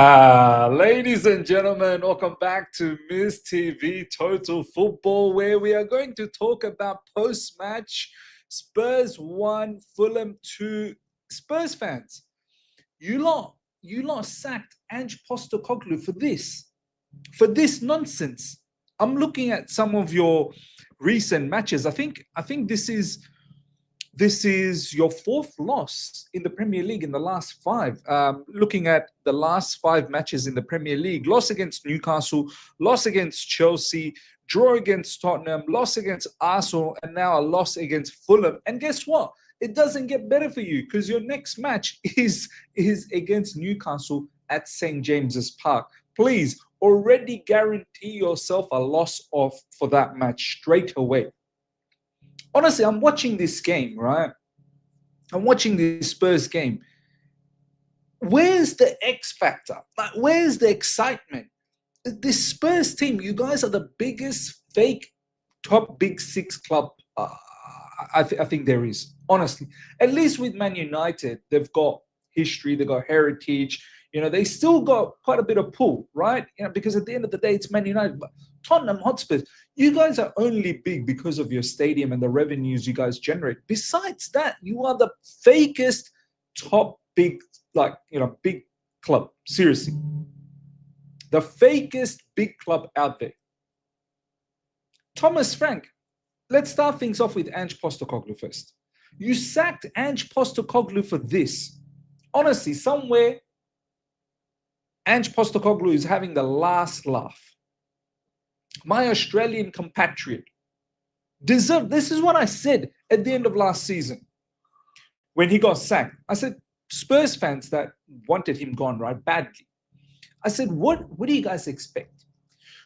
Ladies and gentlemen, welcome back to Miss TV Total Football, where we are going to talk about post-match. Spurs 1, Fulham 2. Spurs fans, you lot sacked Ange Postecoglou for this nonsense. I'm looking at some of your recent matches. I think this is your fourth loss in the Premier League in the last five. Looking at the last five matches in the Premier League: loss against Newcastle, loss against Chelsea, draw against Tottenham, loss against Arsenal, and now a loss against Fulham. And guess what? It doesn't get better for you because your next match is against Newcastle at St. James's Park. Please already guarantee yourself a loss for that match straight away. Honestly, I'm watching this game, right? I'm watching this Spurs game. Where's the X factor? Like, where's the excitement? This Spurs team, you guys are the biggest fake top big six club I think there is, honestly. At least with Man United, they've got history, they've got heritage. They still got quite a bit of pull, right? Because at the end of the day, it's Man United. But Tottenham Hotspurs, you guys are only big because of your stadium and the revenues you guys generate. Besides that, you are the fakest top big, big club. Seriously. The fakest big club out there. Thomas Frank, let's start things off with Ange Postecoglou first. You sacked Ange Postecoglou for this. Honestly, somewhere Ange Postecoglou is having the last laugh. My Australian compatriot deserved. This is what I said at the end of last season when he got sacked. I said, Spurs fans that wanted him gone, right, badly. I said, what do you guys expect?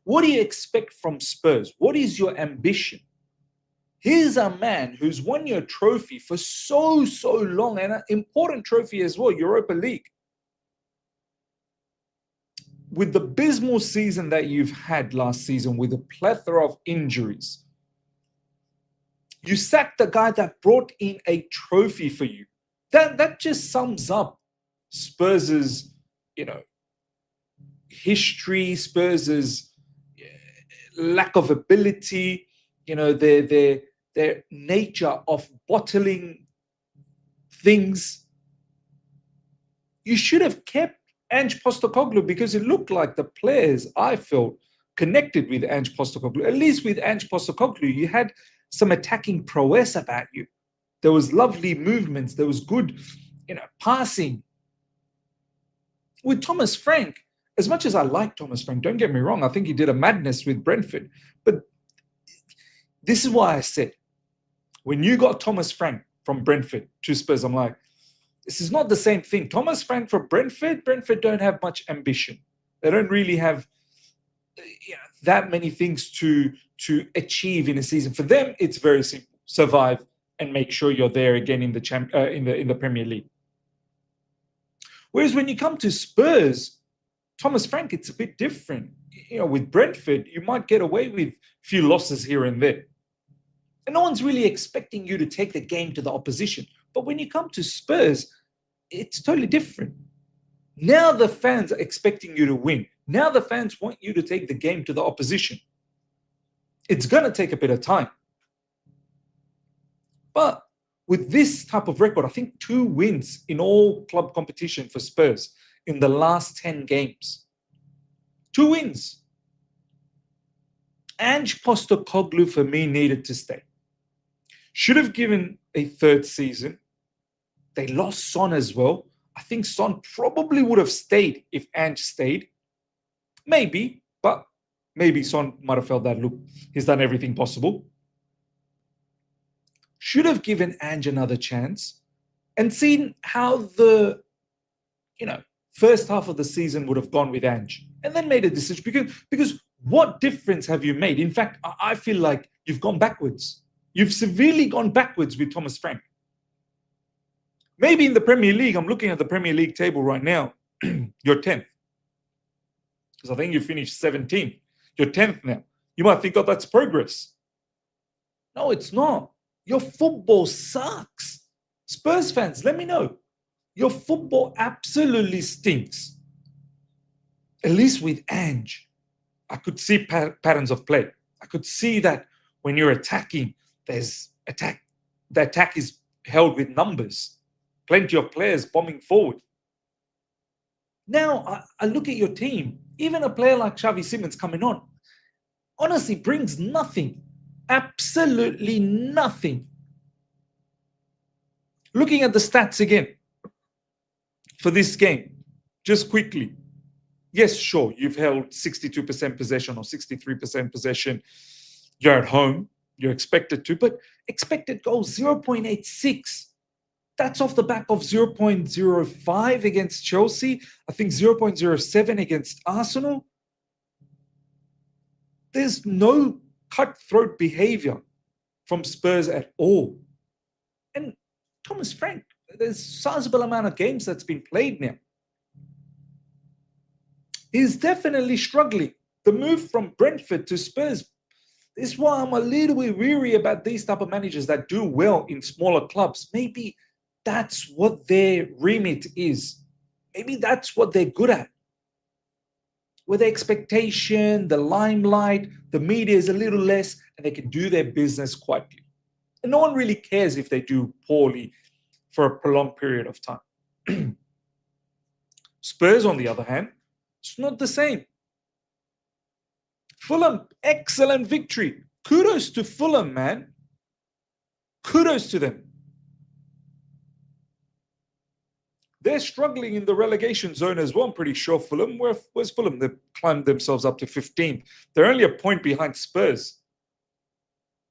What do you expect from Spurs? What is your ambition? Here's a man who's won your trophy for so long, and an important trophy as well, Europa League. With the abysmal season that you've had last season, with a plethora of injuries, you sacked the guy that brought in a trophy for you. That just sums up Spurs' history, Spurs' lack of ability, their nature of bottling things. You should have kept Ange Postecoglou because it looked like the players, I felt, connected with Ange Postecoglou. At least with Ange Postecoglou, you had some attacking prowess about you. There was lovely movements. There was good, passing. With Thomas Frank, as much as I like Thomas Frank, don't get me wrong, I think he did a madness with Brentford. But this is why I said, when you got Thomas Frank from Brentford to Spurs, I'm like, this is not the same thing. Thomas Frank for Brentford don't have much ambition. They don't really have that many things to achieve in a season. For them, it's very simple: survive and make sure you're there again in the Premier League. Whereas when you come to Spurs, Thomas Frank, it's a bit different. With Brentford, you might get away with a few losses here and there. And no one's really expecting you to take the game to the opposition. But when you come to Spurs, it's totally different. Now the fans are expecting you to win. Now the fans want you to take the game to the opposition. It's going to take a bit of time. But with this type of record, I think 2 wins in all club competition for Spurs in the last 10 games. 2 wins. Ange Postecoglou, for me, needed to stay. Should have given a 3rd season. They lost Son as well. I think Son probably would have stayed if Ange stayed. Maybe, but maybe Son might have felt that, look, he's done everything possible. Should have given Ange another chance and seen how the, first half of the season would have gone with Ange, and then made a decision. Because what difference have you made? In fact, I feel like you've gone backwards. You've severely gone backwards with Thomas Frank. Maybe in the Premier League, I'm looking at the Premier League table right now, you're 10th. Because I think you finished 17th. You're 10th now. You might think, oh, that's progress. No, it's not. Your football sucks. Spurs fans, let me know. Your football absolutely stinks. At least with Ange, I could see patterns of play. I could see that when you're attacking, there's attack. The attack is held with numbers. Plenty of players bombing forward. Now, I look at your team. Even a player like Xavi Simons coming on, honestly, brings nothing. Absolutely nothing. Looking at the stats again for this game, just quickly. Yes, sure, you've held 62% possession or 63% possession. You're at home. You're expected to, but expected goals 0.86. That's off the back of 0.05 against Chelsea. I think 0.07 against Arsenal. There's no cutthroat behavior from Spurs at all. And Thomas Frank, there's a sizable amount of games that's been played now. He's definitely struggling. The move from Brentford to Spurs is why I'm a little bit weary about these type of managers that do well in smaller clubs. Maybe that's what their remit is. Maybe that's what they're good at. Where the expectation, the limelight, the media is a little less, and they can do their business quietly. And no one really cares if they do poorly for a prolonged period of time. Spurs, on the other hand, it's not the same. Fulham, excellent victory. Kudos to Fulham, man. Kudos to them. They're struggling in the relegation zone as well, I'm pretty sure. Fulham, where's Fulham? They've climbed themselves up to 15th. They're only a point behind Spurs.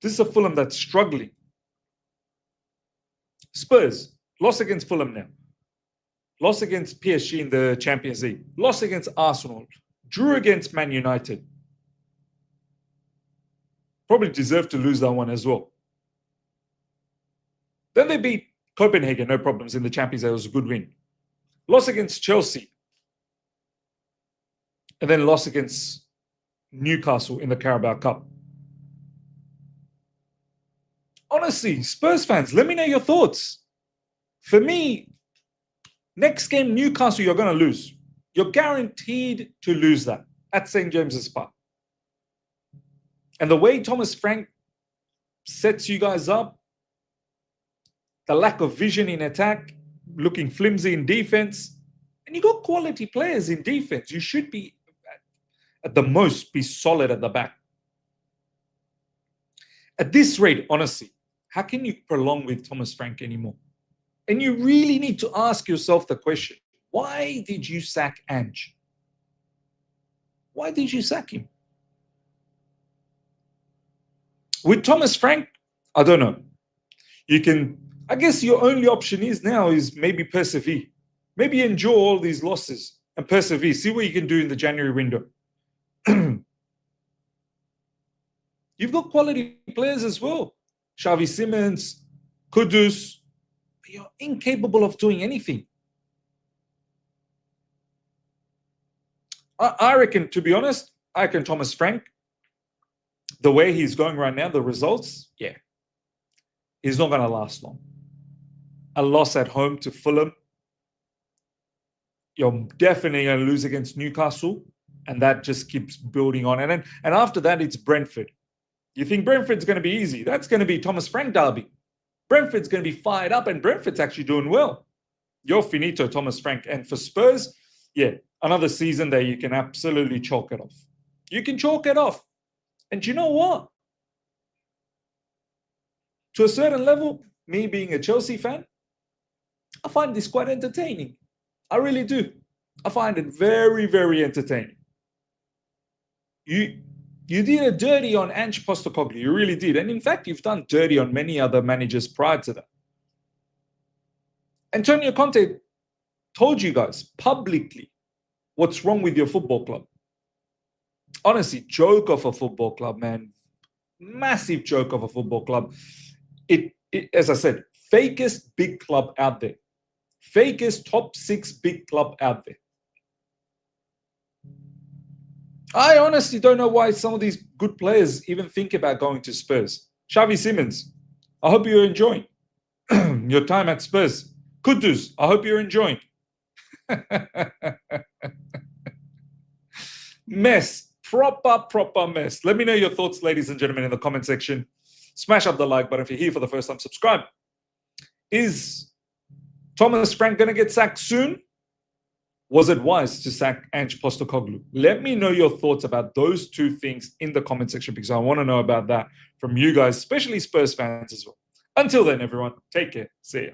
This is a Fulham that's struggling. Spurs, lost against Fulham now. Lost against PSG in the Champions League. Lost against Arsenal. Drew against Man United. Probably deserved to lose that one as well. Then they beat Copenhagen, no problems, in the Champions League. It was a good win. Lost against Chelsea. And then lost against Newcastle in the Carabao Cup. Honestly, Spurs fans, let me know your thoughts. For me, next game, Newcastle, you're going to lose. You're guaranteed to lose that at St. James's Park. And the way Thomas Frank sets you guys up, the lack of vision in attack, looking flimsy in defense, and you got quality players in defense. You should be, at the most, be solid at the back. At this rate, honestly, how can you prolong with Thomas Frank anymore? And you really need to ask yourself the question, why did you sack Ange? Why did you sack him? With Thomas Frank, I don't know. I guess your only option is maybe persevere. Maybe endure all these losses and persevere. See what you can do in the January window. You've got quality players as well. Xavi Simons, Kudus. But you're incapable of doing anything. I reckon, to be honest, Thomas Frank, the way he's going right now, the results, he's not going to last long. A loss at home to Fulham. You're definitely going to lose against Newcastle, and that just keeps building on. And after that, it's Brentford. You think Brentford's going to be easy? That's going to be Thomas Frank derby. Brentford's going to be fired up, and Brentford's actually doing well. You're finito, Thomas Frank. And for Spurs, another season there, you can absolutely chalk it off. You can chalk it off. And you know what? To a certain level, me being a Chelsea fan, I find this quite entertaining. I really do. I find it very, very entertaining. You did a dirty on Ange Postecoglou. You really did. And in fact, you've done dirty on many other managers prior to that. Antonio Conte told you guys publicly what's wrong with your football club. Honestly, joke of a football club, man. Massive joke of a football club. It as I said, fakest big club out there. Fakest top 6 big club out there. I honestly don't know why some of these good players even think about going to Spurs. Xavi Simons, I hope you're enjoying your time at Spurs. Kudus, I hope you're enjoying. Mess. Proper mess. Let me know your thoughts, ladies and gentlemen, in the comment section. Smash up the like button if you're here for the first time. Subscribe. Is Thomas Frank going to get sacked soon? Was it wise to sack Ange Postecoglou? Let me know your thoughts about those two things in the comment section, because I want to know about that from you guys, especially Spurs fans as well. Until then, everyone, take care. See ya.